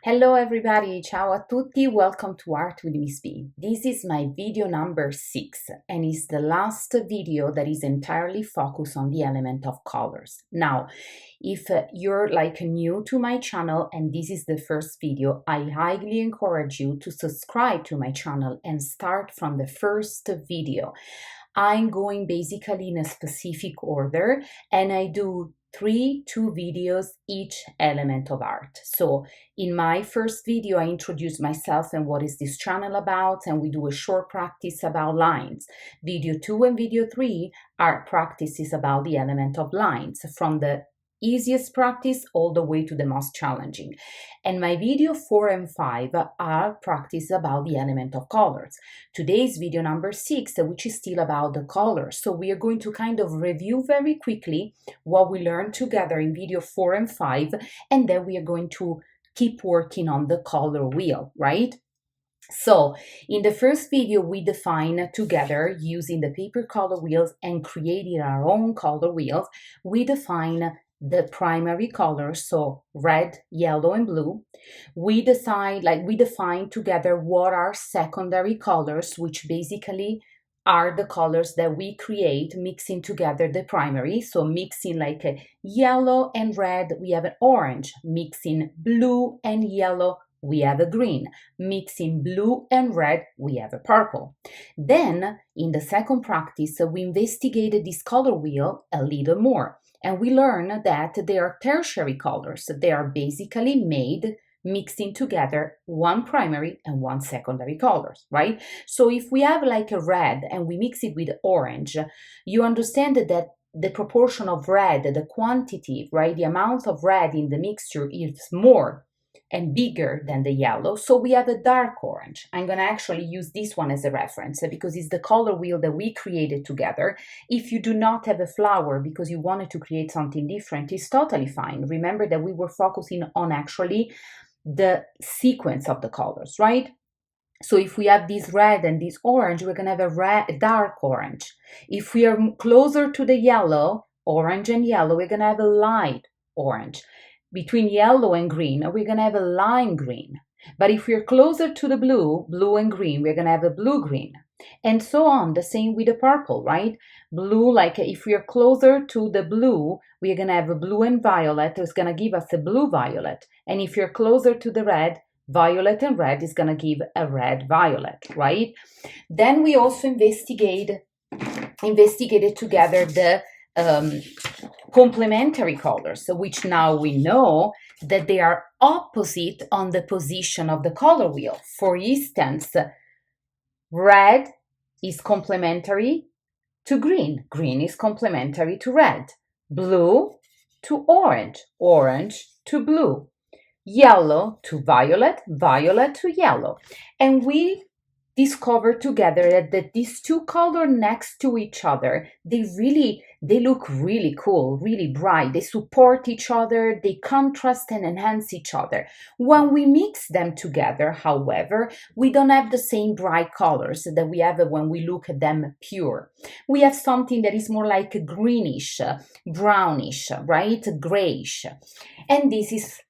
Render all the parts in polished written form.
Hello everybody, ciao a tutti, welcome to Art with Ms.B. This is my video number 6 and is the last video that is entirely focused on the element of colors. Now, if you're like new to my channel and this is the first video, I highly encourage you to subscribe to my channel and start from the first video. I'm going basically in a specific order and I do two videos each element of art. So in my first video, I introduce myself and what is this channel about, and we do a short practice about lines. Video 2 and video 3 are practices about the element of lines, from the easiest practice all the way to the most challenging. And my video 4 and 5 are practice about the element of colors. Today's video number 6, which is still about the colors. So we are going to kind of review very quickly what we learned together in video 4 and 5, and then we are going to keep working on the color wheel, right? So in the first video, we define together using the paper color wheels and creating our own color wheels. We define the primary colors, so red, yellow, and blue. We define together what are secondary colors, which basically are the colors that we create mixing together the primary. So mixing like a yellow and red, we have an orange. Mixing blue and yellow, we have a green. Mixing blue and red, we have a purple. Then, in the second practice, we investigated this color wheel a little more. And we learn that they are tertiary colors. They are basically made mixing together one primary and one secondary colors, right? So if we have like a red and we mix it with orange, you understand that the proportion of red, the quantity, right, the amount of red in the mixture is more and bigger than the yellow. So we have a dark orange. I'm going to actually use this one as a reference because it's the color wheel that we created together. If you do not have a flower because you wanted to create something different, it's totally fine. Remember that we were focusing on actually the sequence of the colors, right? So if we have this red and this orange, we're going to have a dark orange. If we are closer to the yellow, orange and yellow, we're going to have a light orange. Between yellow and green, we're going to have a lime green. But if we're closer to the blue and green, we're going to have a blue-green. And so on, the same with the purple, right? Blue, like if we are closer to the blue, we're going to have a blue and violet. It's going to give us a blue-violet. And if you're closer to the red, violet and red is going to give a red-violet, right? Then we also investigated together the complementary colors, which now we know that they are opposite on the position of the color wheel. For instance, red is complementary to green, green is complementary to red, blue to orange, orange to blue, yellow to violet, violet to yellow. And we discovered together that these two colors next to each other, they look really cool, really bright. They support each other, they contrast and enhance each other. When we mix them together, however, we don't have the same bright colors that we have when we look at them pure. We have something that is more like greenish, brownish, right? Grayish. And this is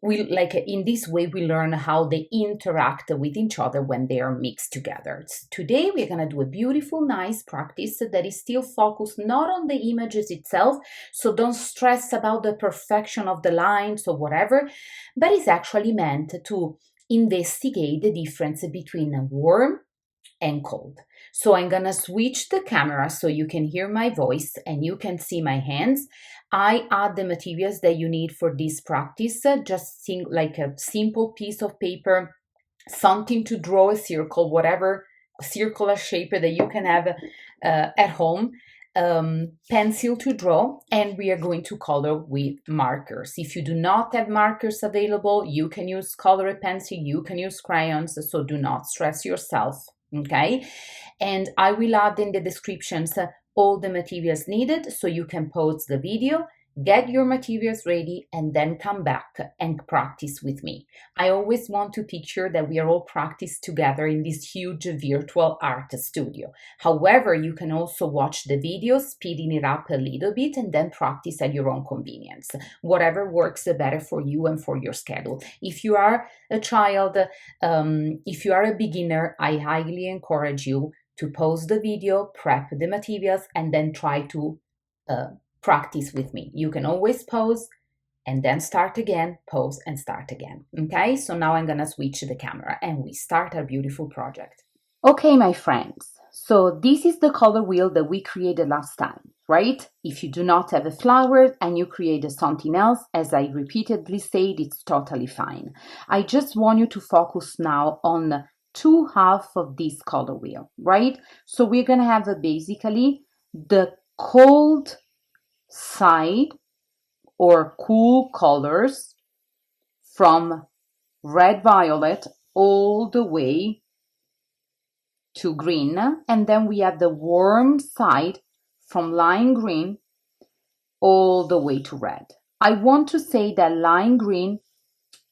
in this way we learn how they interact with each other when they are mixed together. Today we're going to do a beautiful, nice practice that is still focused not on the images itself, so don't stress about the perfection of the lines or whatever, but it's actually meant to investigate the difference between warm and cold. So I'm gonna switch the camera so you can hear my voice and you can see my hands. I add the materials that you need for this practice. Just think like a simple piece of paper, something to draw a circle, whatever circular shape that you can have at home, pencil to draw, and we are going to color with markers. If you do not have markers available, you can use colored pencil, you can use crayons, so do not stress yourself, okay? And I will add in the descriptions all the materials needed, so you can pause the video Get your materials ready and then come back and practice with me. I always want to picture that we are all practice together in this huge virtual art studio. However, you can also watch the video, speeding it up a little bit, and then practice at your own convenience. Whatever works better for you and for your schedule. If you are a child, if you are a beginner, I highly encourage you to pause the video, prep the materials, and then try to uh, practice with me. You can always pause and then start again, pause and start again. Okay, so now I'm gonna switch the camera and we start our beautiful project. Okay, my friends, so this is the color wheel that we created last time, right? If you do not have a flower and you created something else, as I repeatedly said, it's totally fine. I just want you to focus now on two half of this color wheel, right? So we're gonna have basically the cold side or cool colors from red violet all the way to green, and then we have the warm side from lime green all the way to red. I want to say that lime green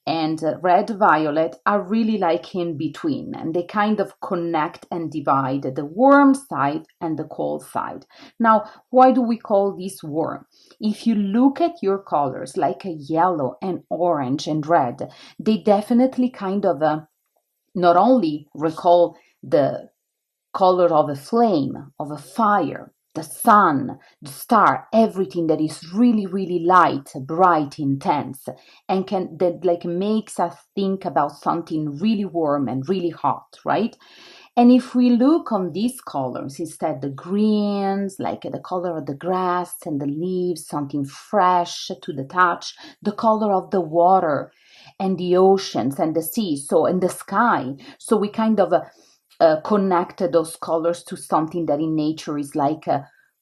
and red violet are really like in between, and they kind of connect and divide the warm side and the cold side. Now, why do we call this warm? If you look at your colors like a yellow and orange and red, they definitely kind of not only recall the color of a flame, of a fire, the sun, the star, everything that is really, really light, bright, intense, and that like makes us think about something really warm and really hot, right? And if we look on these colors, instead the greens, like the color of the grass and the leaves, something fresh to the touch, the color of the water and the oceans and the sea, so and the sky. So we kind of connect those colors to something that in nature is like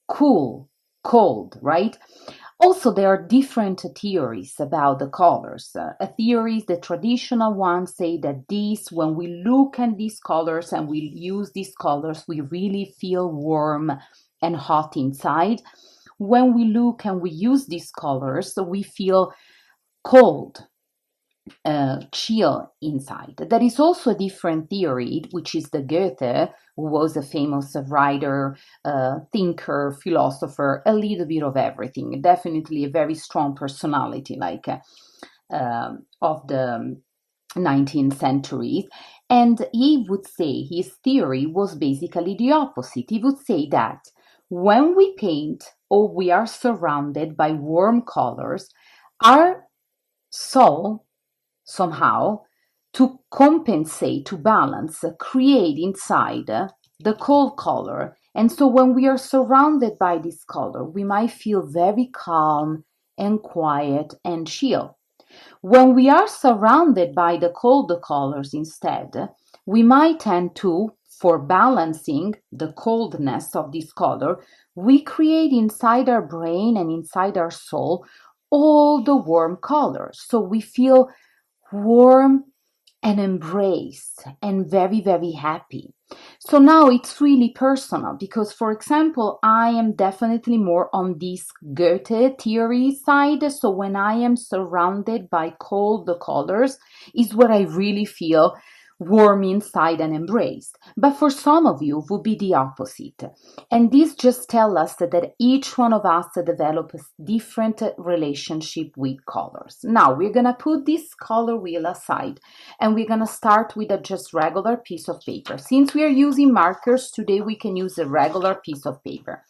cool, cold, right? Also, there are different theories about the colors. A theory, the traditional ones say that when we look at these colors and we use these colors, we really feel warm and hot inside. When we look and we use these colors, we feel cold, chill inside. There is also a different theory, which is the Goethe, who was a famous writer, thinker, philosopher, a little bit of everything. Definitely a very strong personality, like of the 19th century. And he would say his theory was basically the opposite. He would say that when we paint or we are surrounded by warm colors, our soul somehow to compensate, to balance, create inside the cold color. And so when we are surrounded by this color, we might feel very calm and quiet and chill. When we are surrounded by the cold colors instead, we might tend to, for balancing the coldness of this color, we create inside our brain and inside our soul all the warm colors. So we feel warm and embraced and very, very happy. So now it's really personal because, for example, I am definitely more on this Goethe theory side. So when I am surrounded by cold colors is where I really feel warm inside and embraced. But for some of you, it would be the opposite. And this just tells us that each one of us develops a different relationship with colors. Now we're going to put this color wheel aside and we're going to start with a just regular piece of paper. Since we are using markers, today we can use a regular piece of paper.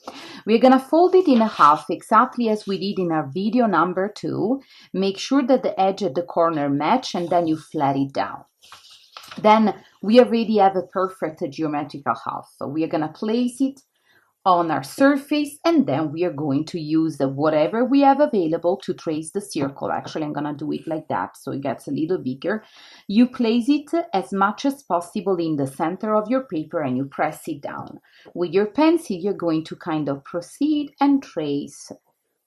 We're going to fold it in half exactly as we did in our video number 2. Make sure that the edge at the corner match and then you flat it down. Then we already have a perfect geometrical half. So we are going to place it on our surface and then we are going to use whatever we have available to trace the circle. Actually, I'm going to do it like that so it gets a little bigger. You place it as much as possible in the center of your paper and you press it down. With your pencil, you're going to kind of proceed and trace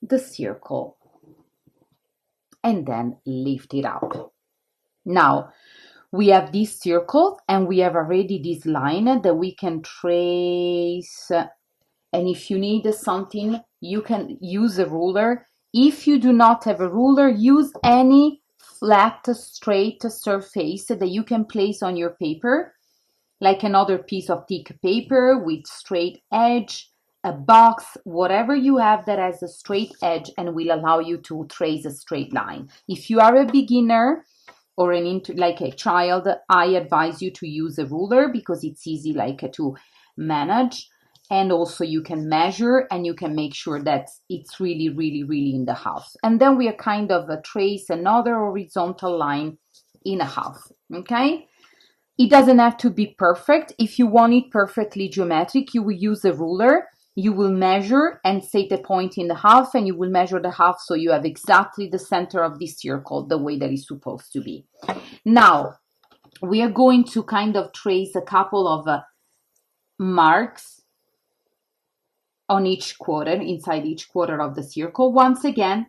the circle and then lift it up. Now, we have this circle and we have already this line that we can trace. And if you need something, you can use a ruler If you do not have a ruler, use any flat, straight surface that you can place on your paper, like another piece of thick paper with straight edge, a box, whatever you have that has a straight edge and will allow you to trace a straight line. If you are a beginner or like a child, I advise you to use a ruler because it's easy to manage, and also you can measure and you can make sure that it's really, really, really in the half. And then we are kind of trace another horizontal line in a half, okay? It doesn't have to be perfect. If you want it perfectly geometric, you will use a ruler. You will measure and set a point in the half, and you will measure the half so you have exactly the center of this circle the way that it's supposed to be. Now, we are going to kind of trace a couple of marks on each quarter, inside each quarter of the circle. Once again,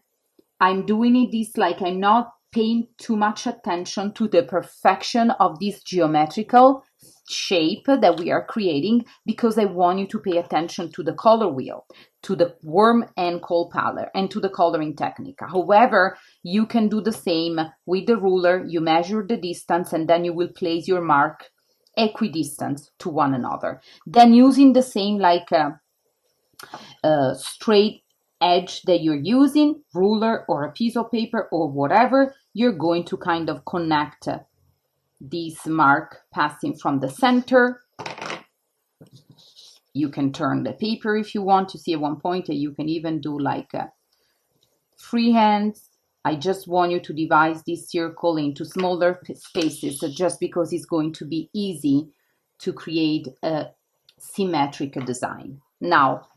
I'm doing it this like I'm not paying too much attention to the perfection of this geometrical shape that we are creating, because I want you to pay attention to the color wheel, to the warm and cold palette, and to the coloring technique. However, you can do the same with the ruler. You measure the distance and then you will place your mark equidistant to one another. Then using the same straight edge that you're using, ruler or a piece of paper or whatever, you're going to kind of connect this mark passing from the center. You can turn the paper if you want to see at one point, and you can even do freehand. I just want you to divide this circle into smaller spaces just because it's going to be easy to create a symmetric design. Now,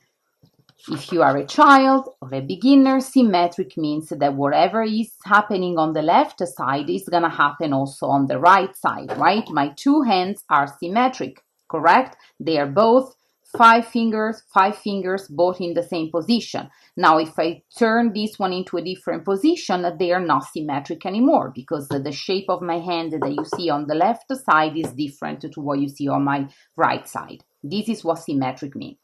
if you are a child or a beginner, symmetric means that whatever is happening on the left side is going to happen also on the right side, right? My two hands are symmetric, correct? They are both five fingers, both in the same position. Now, if I turn this one into a different position, they are not symmetric anymore because the shape of my hand that you see on the left side is different to what you see on my right side. This is what symmetric means.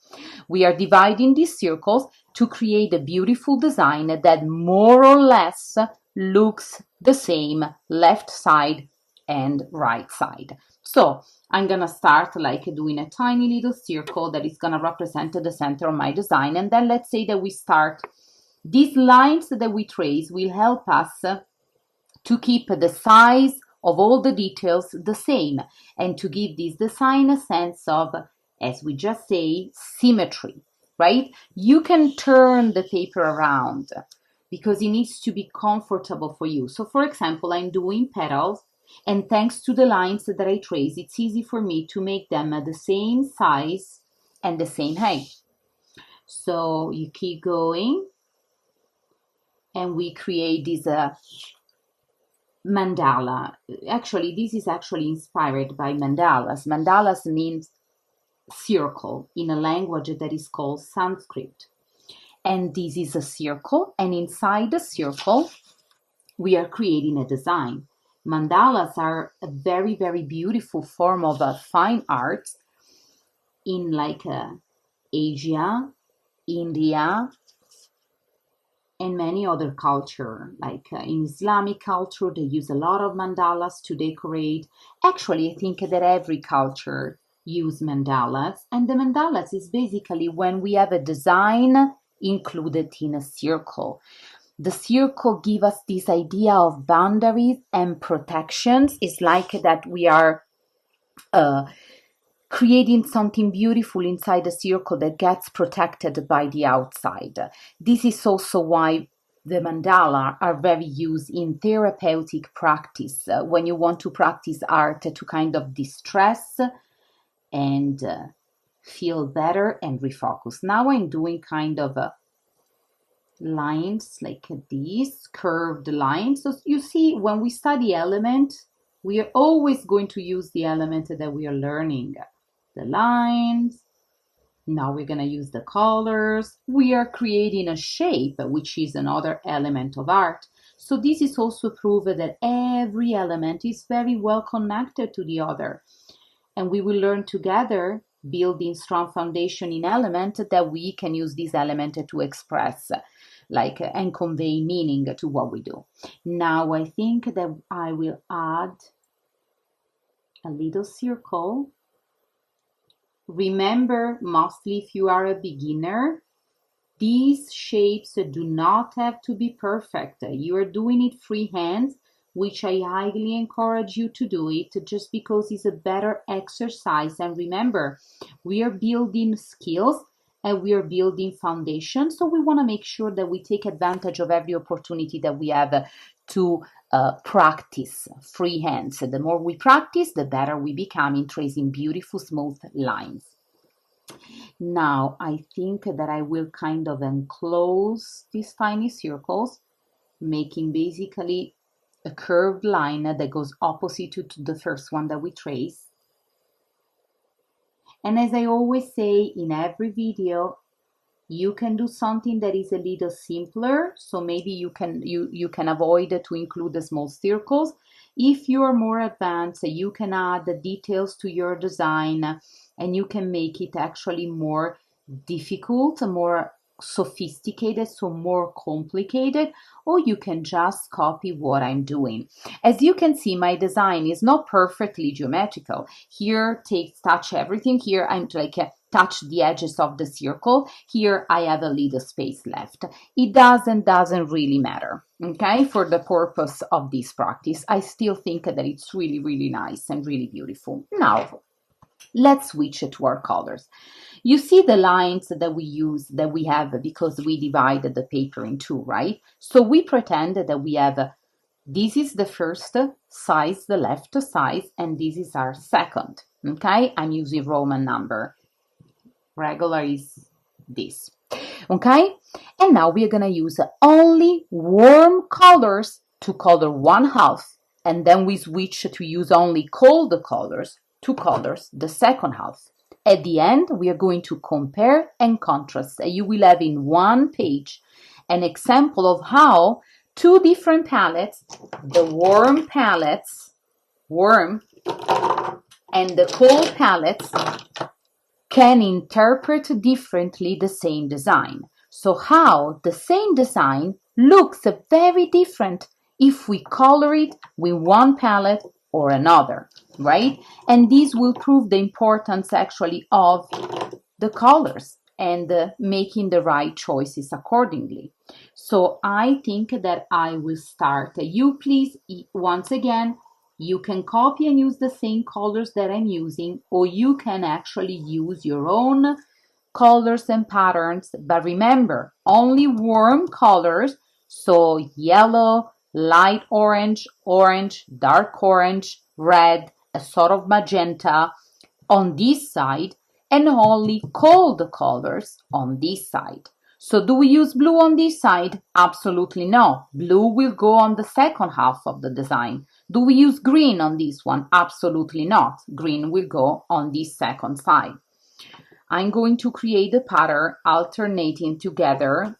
We are dividing these circles to create a beautiful design that more or less looks the same left side and right side. So I'm going to start doing a tiny little circle that is going to represent the center of my design. And then let's say that we start. These lines that we trace will help us to keep the size of all the details the same and to give this design a sense of, as we just say, symmetry, right? You can turn the paper around because it needs to be comfortable for you. So for example, I'm doing petals, and thanks to the lines that I trace, it's easy for me to make them the same size and the same height. So you keep going and we create this mandala. Actually, this is actually inspired by mandalas. Mandalas means circle in a language that is called Sanskrit. And this is a circle, and inside the circle, we are creating a design. Mandalas are a very, very beautiful form of fine art in Asia, India, and many other culture. In Islamic culture, they use a lot of mandalas to decorate. Actually, I think that every culture use mandalas, and the mandalas is basically when we have a design included in a circle. The circle gives us this idea of boundaries and protections. It's like that we are creating something beautiful inside a circle that gets protected by the outside. This is also why the mandala are very used in therapeutic practice, when you want to practice art to kind of distress and feel better and refocus. Now I'm doing kind of lines like these, curved lines. So you see, when we study element, we are always going to use the element that we are learning. The lines. Now we're going to use the colors. We are creating a shape, which is another element of art. So this is also proof that every element is very well connected to the other. And we will learn together, building strong foundation in element, that we can use this element to express like and convey meaning to what we do. Now I think that I will add a little circle. Remember, mostly if you are a beginner, these shapes do not have to be perfect. You are doing it freehand, which I highly encourage you to do it just because it's a better exercise. And remember, we are building skills and we are building foundation. So we want to make sure that we take advantage of every opportunity that we have to practice freehand. So the more we practice, the better we become in tracing beautiful, smooth lines. Now I think that I will kind of enclose these tiny circles, making basically a curved line that goes opposite to the first one that we trace. And as I always say in every video, you can do something that is a little simpler, so maybe you can avoid to include the small circles. If you are more advanced, you can add the details to your design and you can make it actually more difficult, more sophisticated, so more complicated, or you can just copy what I'm doing. As you can see, my design is not perfectly geometrical. Here, touch everything. Here, I'm like touch the edges of the circle. Here, I have a little space left. It doesn't really matter, okay? For the purpose of this practice, I still think that it's really, really nice and really beautiful. Now, let's switch to our colors. You see the lines that we have because we divided the paper in two, right? So we pretend that we have, this is the first size, the left size, and this is our second, okay? I'm using Roman number. Regular is this, okay? And now we're gonna use only warm colors to color one half, and then we switch to use only cold colors to color the second half. At the end, we are going to compare and contrast. You will have in one page an example of how two different palettes, the warm palettes, warm, and the cold palettes, can interpret differently the same design. So how the same design looks very different if we color it with one palette or another, right? And this will prove the importance actually of the colors and making the right choices accordingly. So I think that I will start. You please, once again, you can copy and use the same colors that I'm using, or you can actually use your own colors and patterns. But remember, only warm colors, so yellow, light orange, orange, dark orange, red, a sort of magenta on this side, and only cold colors on this side. So do we use blue on this side? Absolutely no. Blue will go on the second half of the design. Do we use green on this one? Absolutely not. Green will go on this second side. I'm going to create a pattern alternating together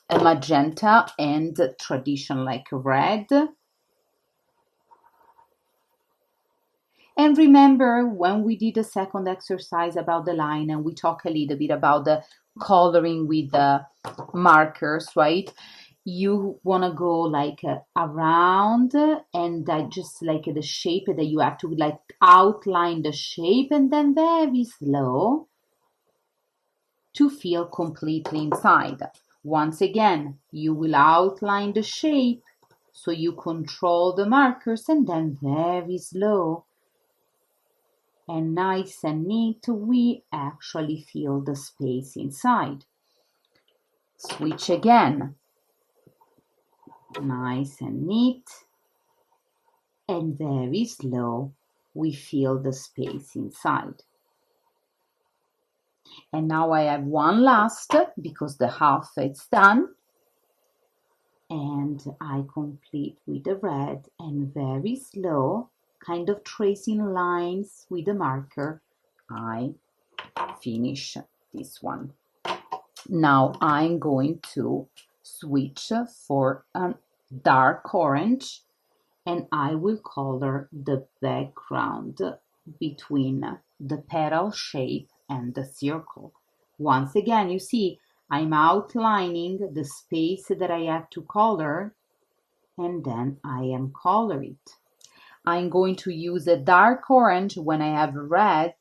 a magenta and tradition like red. And remember when we did the second exercise about the line and we talk a little bit about the coloring with the markers, right? You want to go like around and just like the shape that you have to like outline the shape and then very slow to feel completely inside. Once again, you will outline the shape so you control the markers and then very slow and nice and neat, we actually feel the space inside. Switch again. Nice and neat. And very slow, we feel the space inside. And now I have one last, because the half is done. And I complete with the red and very slow, kind of tracing lines with the marker, I finish this one. Now I'm going to switch for a dark orange and I will color the background between the petal shape and the circle. Once again, you see, I'm outlining the space that I have to color, and then I am color it. I'm going to use a dark orange when I have red,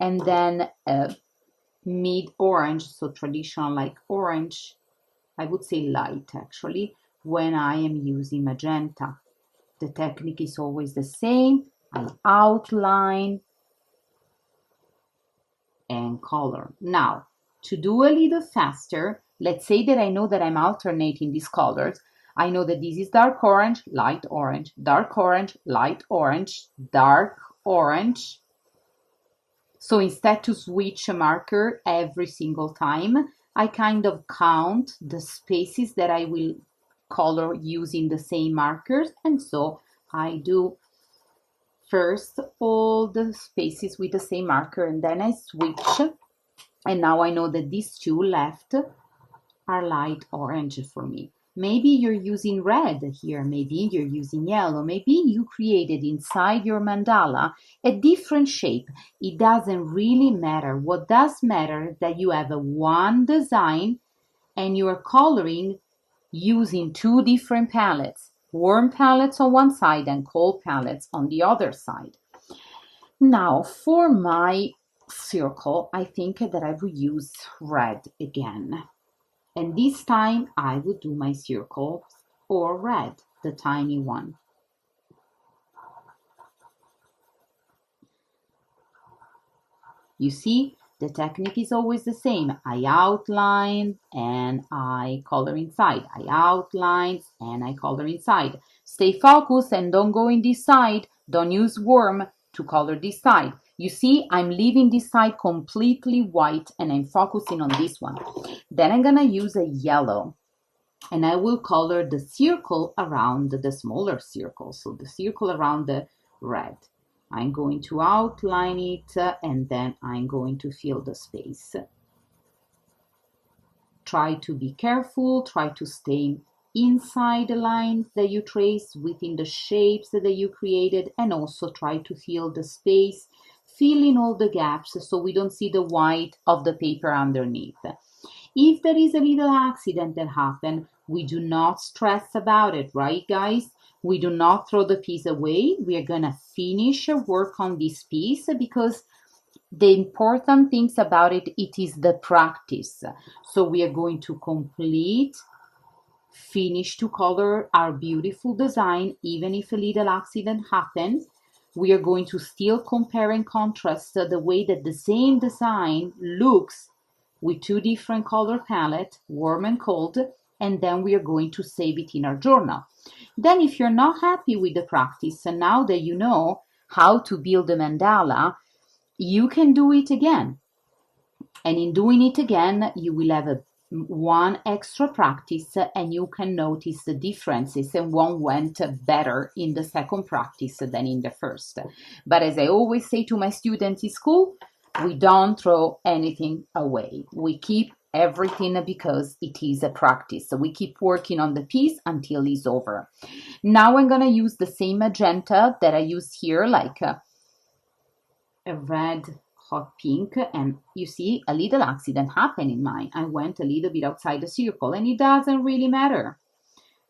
and then a mid orange, so traditional like orange, I would say light actually, when I am using magenta. The technique is always the same. I outline and color. Now, to do a little faster, let's say that I know that I'm alternating these colors. I know that this is dark orange, light orange, dark orange, light orange, dark orange. So instead to switch a marker every single time, I kind of count the spaces that I will color using the same markers. And so I do first all the spaces with the same marker, and then I switch. And now I know that these two left are light orange for me. Maybe you're using red here, maybe you're using yellow, maybe you created inside your mandala a different shape. It doesn't really matter. What does matter is that you have a one design and you're coloring using two different palettes, warm palettes on one side and cold palettes on the other side. Now for my circle, I think that I will use red again. And this time I would do my circle or red, the tiny one. You see, the technique is always the same. I outline and I color inside. I outline and I color inside. Stay focused and don't go in this side. Don't use worm to color this side. You see, I'm leaving this side completely white and I'm focusing on this one. Then I'm gonna use a yellow and I will color the circle around the smaller circle. So the circle around the red. I'm going to outline it and then I'm going to fill the space. Try to be careful, try to stay inside the lines that you trace, within the shapes that you created, and also try to fill the space, fill in all the gaps so we don't see the white of the paper underneath. If there is a little accident that happened, we do not stress about it, right guys? We do not throw the piece away. We are gonna finish work on this piece because the important things about it is the practice. So we are going to complete, finish to color our beautiful design, even if a little accident happens. We are going to still compare and contrast the way that the same design looks with two different color palettes, warm and cold, and then we are going to save it in our journal. Then if you're not happy with the practice, and now that you know how to build a mandala, you can do it again. And in doing it again, you will have one extra practice and you can notice the differences and one went better in the second practice than in the first. But as I always say to my students in school, we don't throw anything away. We keep everything because it is a practice. So we keep working on the piece until it's over. Now I'm going to use the same magenta that I used here, like a red hot pink, and you see a little accident happened in mine. I went a little bit outside the circle and it doesn't really matter.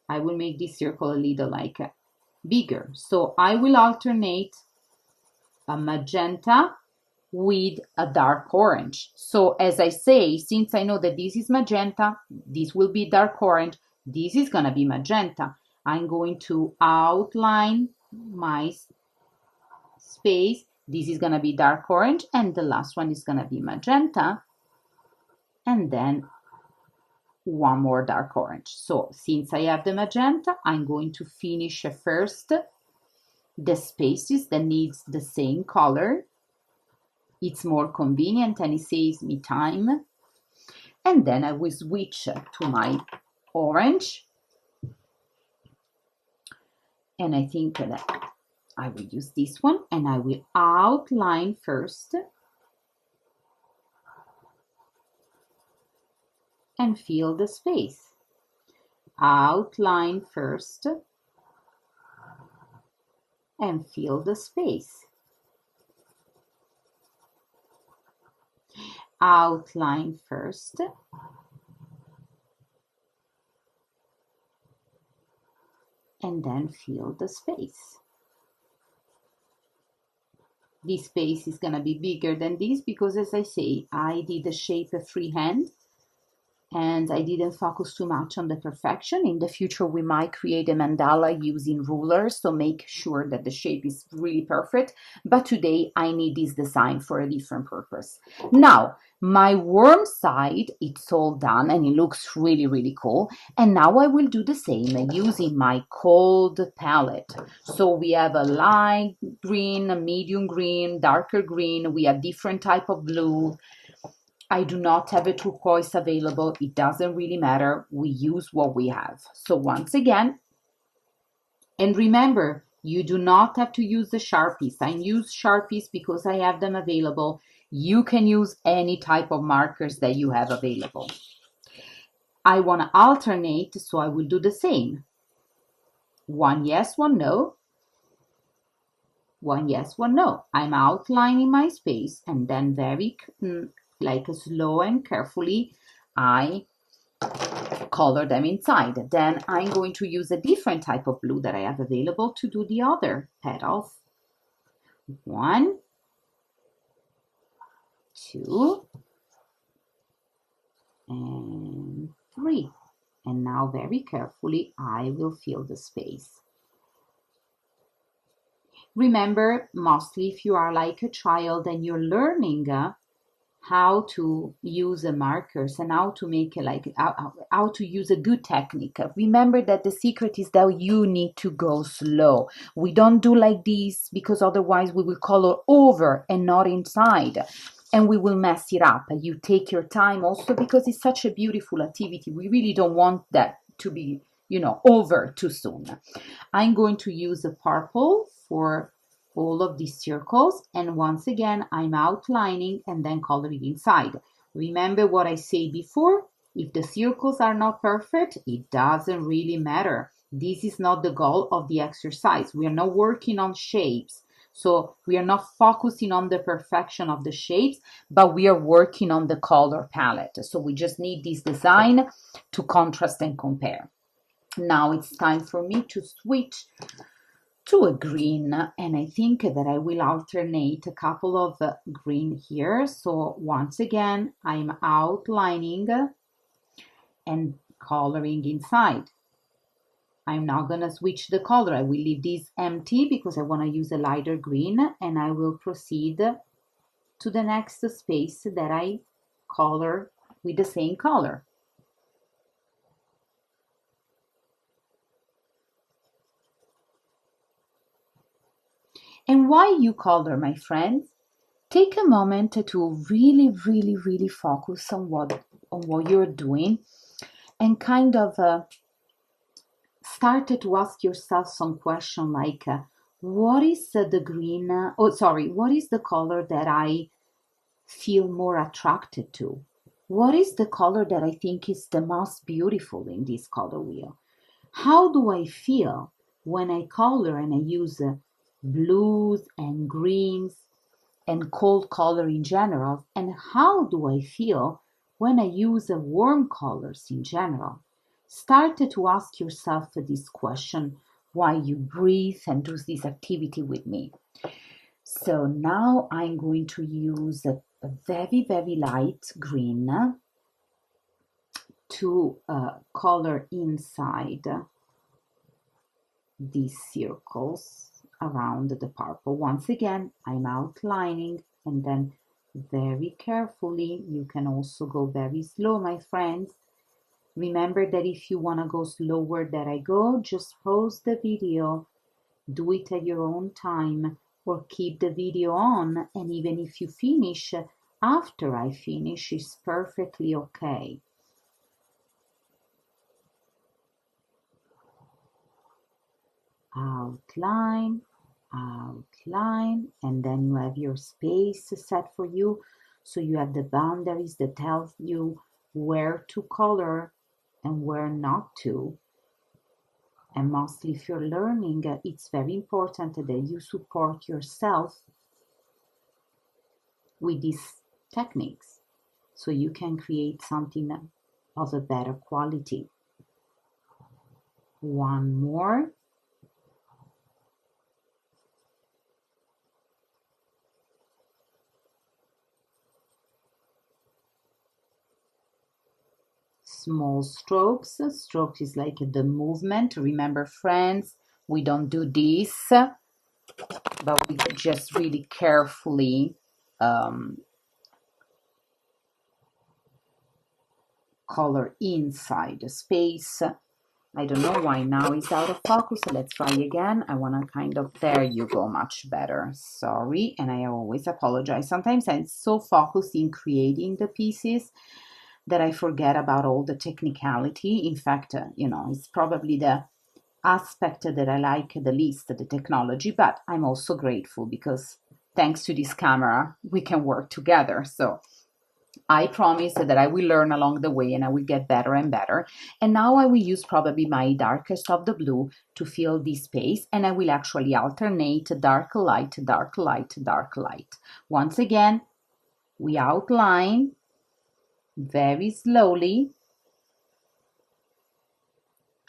I will make this circle a little like bigger. So I will alternate a magenta with a dark orange. So as I say, since I know that this is magenta, this will be dark orange, this is gonna be magenta. I'm going to outline my space. This is gonna be dark orange and the last one is gonna be magenta, and then one more dark orange. So since I have the magenta, I'm going to finish first the spaces that needs the same color. It's more convenient and it saves me time. And then I will switch to my orange. And I think that I will use this one and I will outline first and fill the space. Outline first and fill the space. Outline first and then fill the space. This space is going to be bigger than this because, as I say, I did the shape freehand and I didn't focus too much on the perfection. In the future, we might create a mandala using rulers, so make sure that the shape is really perfect. But today, I need this design for a different purpose. Now, my warm side, it's all done and it looks really, really cool. And now I will do the same using my cold palette. So we have a light green, a medium green, darker green. We have different type of blue. I do not have a turquoise available. It doesn't really matter. We use what we have. So once again, and remember, you do not have to use the Sharpies. I use Sharpies because I have them available. You can use any type of markers that you have available. I want to alternate, so I will do the same. One yes, one no. One yes, one no. I'm outlining my space and then very like slow and carefully I color them inside. Then I'm going to use a different type of blue that I have available to do the other petals. 1, 2, and 3. And now very carefully I will fill the space. Remember, mostly if you are like a child and you're learning how to use the markers and how to make how to use a good technique. Remember that the secret is that you need to go slow. We don't do like this because otherwise we will color over and not inside and we will mess it up. You take your time also because it's such a beautiful activity. We really don't want that to be, over too soon. I'm going to use a purple for all of these circles, and once again I'm outlining and then coloring inside. Remember what I said before, if the circles are not perfect, it doesn't really matter. This is not the goal of the exercise. We are not working on shapes, so we are not focusing on the perfection of the shapes, but we are working on the color palette. So we just need this design to contrast and compare. Now it's time for me to switch to a green, and I think that I will alternate a couple of green here. So once again, I'm outlining and coloring inside. I'm not gonna switch the color. I will leave this empty because I want to use a lighter green, and I will proceed to the next space that I color with the same color. And while you color, my friends, take a moment to really, really, really focus on what you're doing and kind of start to ask yourself some question like, what is the green, what is the color that I feel more attracted to? What is the color that I think is the most beautiful in this color wheel? How do I feel when I color and I use blues and greens and cold color in general? And how do I feel when I use warm colors in general? Start to ask yourself this question while you breathe and do this activity with me. So now I'm going to use a very, very light green to color inside these circles around the purple. Once again, I'm outlining and then very carefully, you can also go very slow, my friends. Remember that if you want to go slower than I go, just pause the video, do it at your own time, or keep the video on, and even if you finish after I finish, it's perfectly okay. Outline, outline, and then you have your space set for you, so you have the boundaries that tell you where to color and where not to. And mostly if you're learning, it's very important that you support yourself with these techniques so you can create something of a better quality. One more. small strokes. Strokes is like the movement. Remember, friends, we don't do this, but we just really carefully color inside the space. I don't know why now it's out of focus. So let's try again. I want to kind of, there you go, much better. Sorry, and I always apologize. Sometimes I'm so focused in creating the pieces that I forget about all the technicality. In fact, it's probably the aspect that I like the least, the technology, but I'm also grateful because thanks to this camera, we can work together. So I promise that I will learn along the way and I will get better and better. And now I will use probably my darkest of the blue to fill this space, and I will actually alternate dark light, dark light, dark light. Once again, we outline very slowly,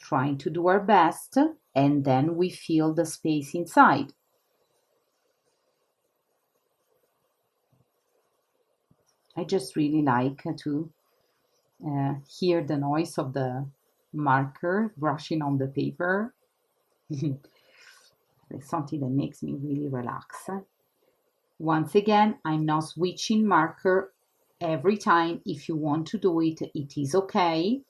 trying to do our best, and then we fill the space inside. I just really like to hear the noise of the marker brushing on the paper. It's something that makes me really relax. Once again, I'm not switching marker every time. If you want to do it, it is okay.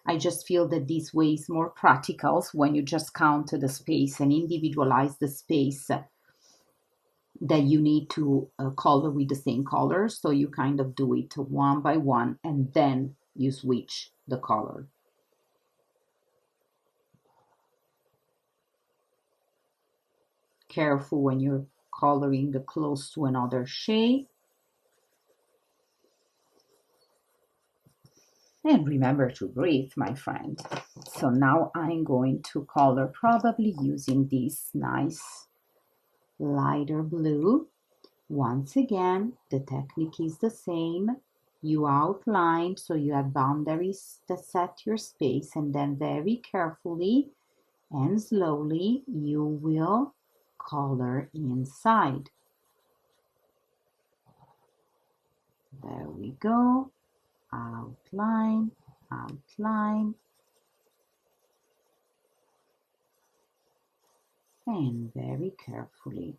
I just feel that this way is more practical when you just count the space and individualize the space that you need to color with the same color. So you kind of do it one by one and then you switch the color. Careful when you're coloring close to another shade. And remember to breathe, my friend. So now I'm going to color probably using this nice lighter blue. Once again, the technique is the same. You outline so you have boundaries that set your space, and then very carefully and slowly you will color inside. There we go. Outline, outline, and very carefully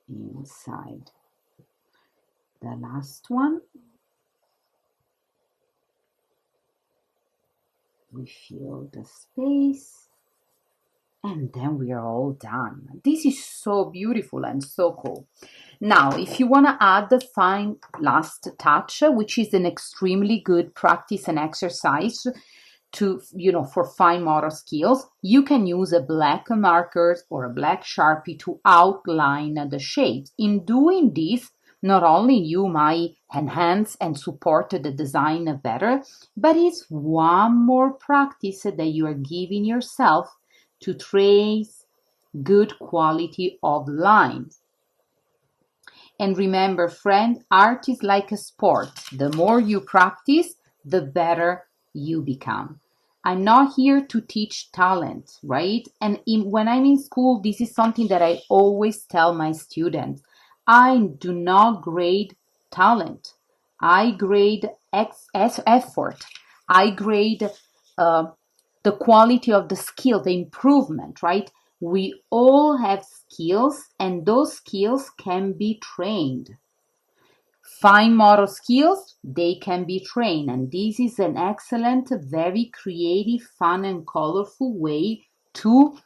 inside. The last one, we fill the space, and then we are all done. This is so beautiful and so cool. Now, if you want to add the fine last touch, which is an extremely good practice and exercise to, for fine motor skills, you can use a black marker or a black Sharpie to outline the shapes. In doing this, not only you might enhance and support the design better, but it's one more practice that you are giving yourself to trace good quality of lines. And remember, friend, art is like a sport. The more you practice, the better you become. I'm not here to teach talent, right? And when I'm in school, this is something that I always tell my students. I do not grade talent. I grade effort. I grade the quality of the skill, the improvement, right? We all have skills, and those skills can be trained. Fine motor skills, they can be trained, and this is an excellent, very creative, fun, and colorful way to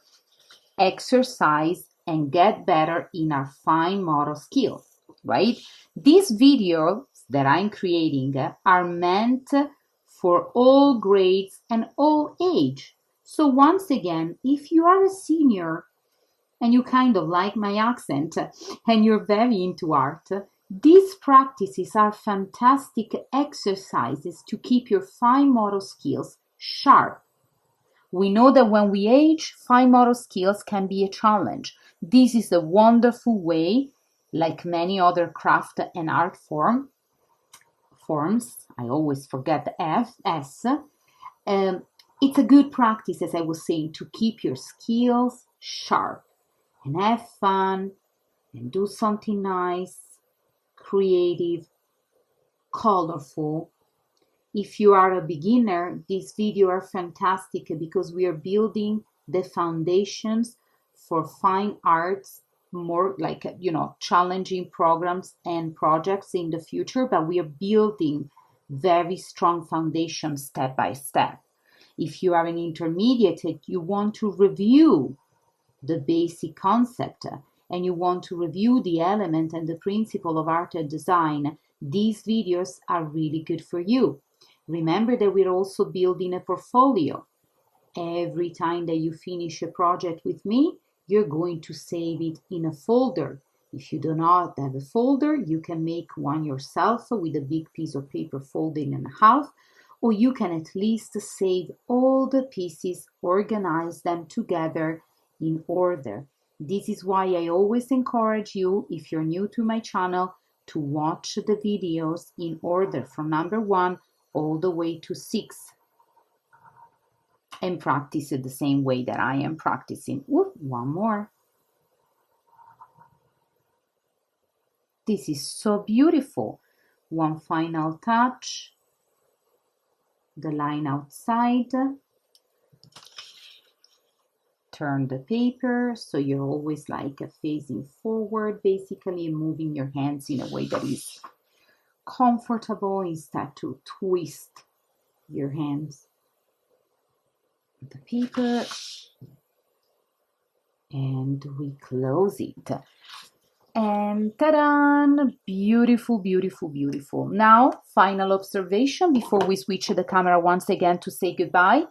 exercise and get better in our fine motor skills, right? These videos that I'm creating are meant for all grades and all age. So once again, if you are a senior and you kind of like my accent and you're very into art, these practices are fantastic exercises to keep your fine motor skills sharp. We know that when we age, fine motor skills can be a challenge. This is a wonderful way, like many other craft and art forms, I always forget the S. It's a good practice, as I was saying, to keep your skills sharp and have fun and do something nice, creative, colorful, If you are a beginner, these videos are fantastic because we are building the foundations for fine arts, more like, challenging programs and projects in the future, but we are building very strong foundations step by step. If you are an intermediate, you want to review the basic concept and you want to review the element and the principle of art and design, these videos are really good for you. Remember that we're also building a portfolio. Every time that you finish a project with me, you're going to save it in a folder. If you do not have a folder, you can make one yourself with a big piece of paper folding in half, or you can at least save all the pieces, organize them together in order. This is why I always encourage you, if you're new to my channel, to watch the videos in order from number 1 all the way to 6 and practice it the same way that I am practicing. One more. This is so beautiful. One final touch. The line outside. Turn the paper so you're always like facing forward, basically moving your hands in a way that is comfortable instead to twist your hands. The paper, and we close it. And ta-da! Beautiful, beautiful, beautiful. Now, final observation before we switch the camera once again to say goodbye.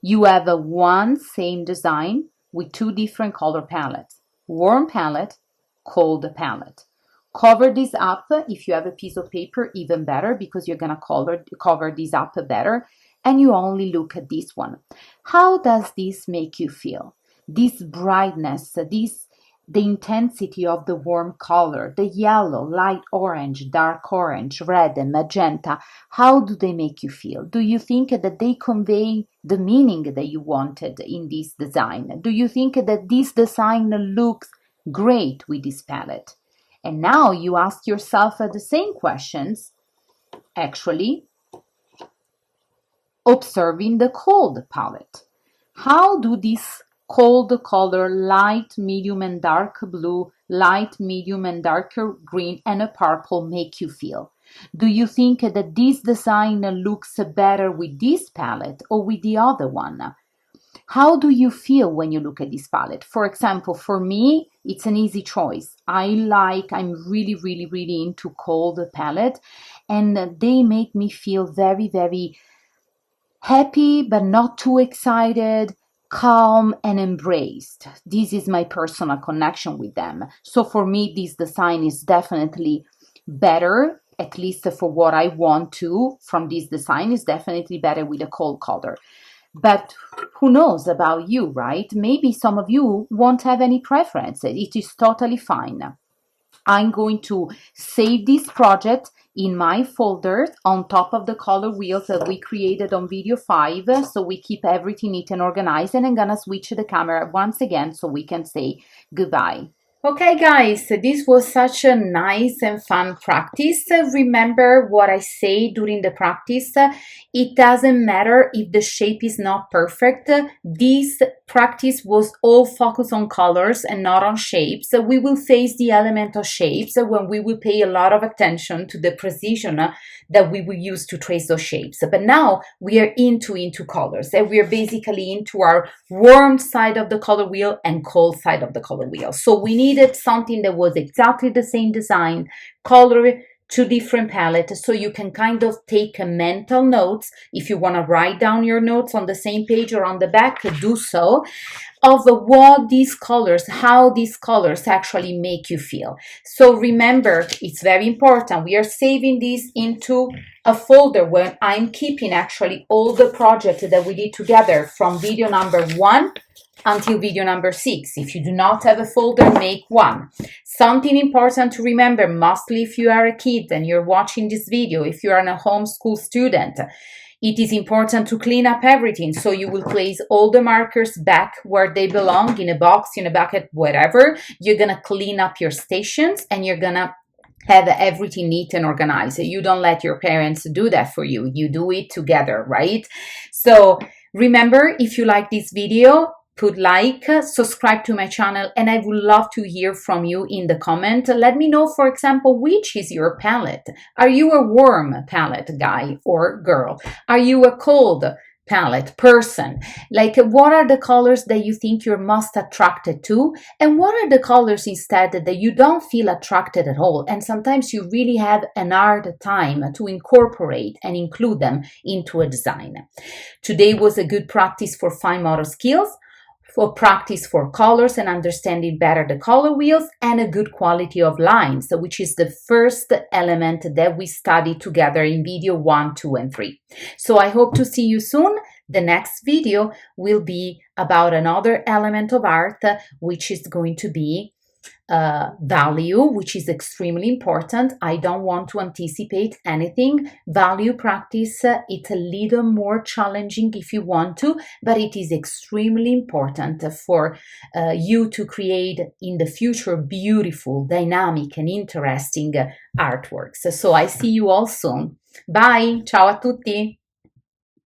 You have a one same design with 2 different color palettes. Warm palette, cold palette. Cover this up if you have a piece of paper, even better, because you're gonna cover this up better, and you only look at this one. How does this make you feel? This brightness, the intensity of the warm color, the yellow, light orange, dark orange, red, and magenta, how do they make you feel? Do you think that they convey the meaning that you wanted in this design? Do you think that this design looks great with this palette? And now you ask yourself the same questions, actually, observing the cold palette. How do these cold color, light, medium, and dark blue, light, medium, and darker green, and a purple make you feel? Do you think that this design looks better with this palette or with the other one? How do you feel when you look at this palette? For example, for me, it's an easy choice. I'm really, really, really into cold palette, and they make me feel very, very happy, but not too excited, calm, and embraced. This is my personal connection with them. So for me, this design is definitely better, at least for what I want to from this design, is definitely better with a cold color. But who knows about you, right? Maybe some of you won't have any preference. It is totally fine. I'm going to save this project in my folder on top of the color wheels that we created on video 5, so we keep everything neat and organized, and I'm gonna switch the camera once again so we can say goodbye. Okay guys, this was such a nice and fun practice. Remember what I say during the practice. It doesn't matter if the shape is not perfect. This practice was all focused on colors and not on shapes. We will face the element of shapes when we will pay a lot of attention to the precision that we will use to trace those shapes. But now we are into colors, and we are basically into our warm side of the color wheel and cold side of the color wheel. So we needed something that was exactly the same design, color, 2 different palettes, so you can kind of take a mental notes. If you want to write down your notes on the same page or on the back, do so, of what these colors, how these colors actually make you feel. So remember, it's very important. We are saving this into a folder where I'm keeping actually all the projects that we did together from video number 1 until video number 6. If you do not have a folder, make one. Something important to remember, mostly if you are a kid and you're watching this video, if you are a homeschool student, it is important to clean up everything. So you will place all the markers back where they belong, in a box, in a bucket, whatever. You're gonna clean up your stations, and you're gonna have everything neat and organized. You don't let your parents do that for you. You do it together, right? So remember, if you like this video, put like, subscribe to my channel, and I would love to hear from you in the comment. Let me know, for example, which is your palette. Are you a warm palette guy or girl? Are you a cold palette person? Like, what are the colors that you think you're most attracted to, and what are the colors instead that you don't feel attracted at all, and sometimes you really have an hard time to incorporate and include them into a design. Today was a good practice for fine motor skills, for practice for colors and understanding better the color wheels, and a good quality of lines, which is the first element that we studied together in video 1, 2, and 3. So I hope to see you soon. The next video will be about another element of art, which is going to be value, which is extremely important. I don't want to anticipate anything. Value practice, it's a little more challenging if you want to, but it is extremely important for you to create in the future beautiful, dynamic, and interesting artworks. So I see you all soon. Bye. Ciao a tutti.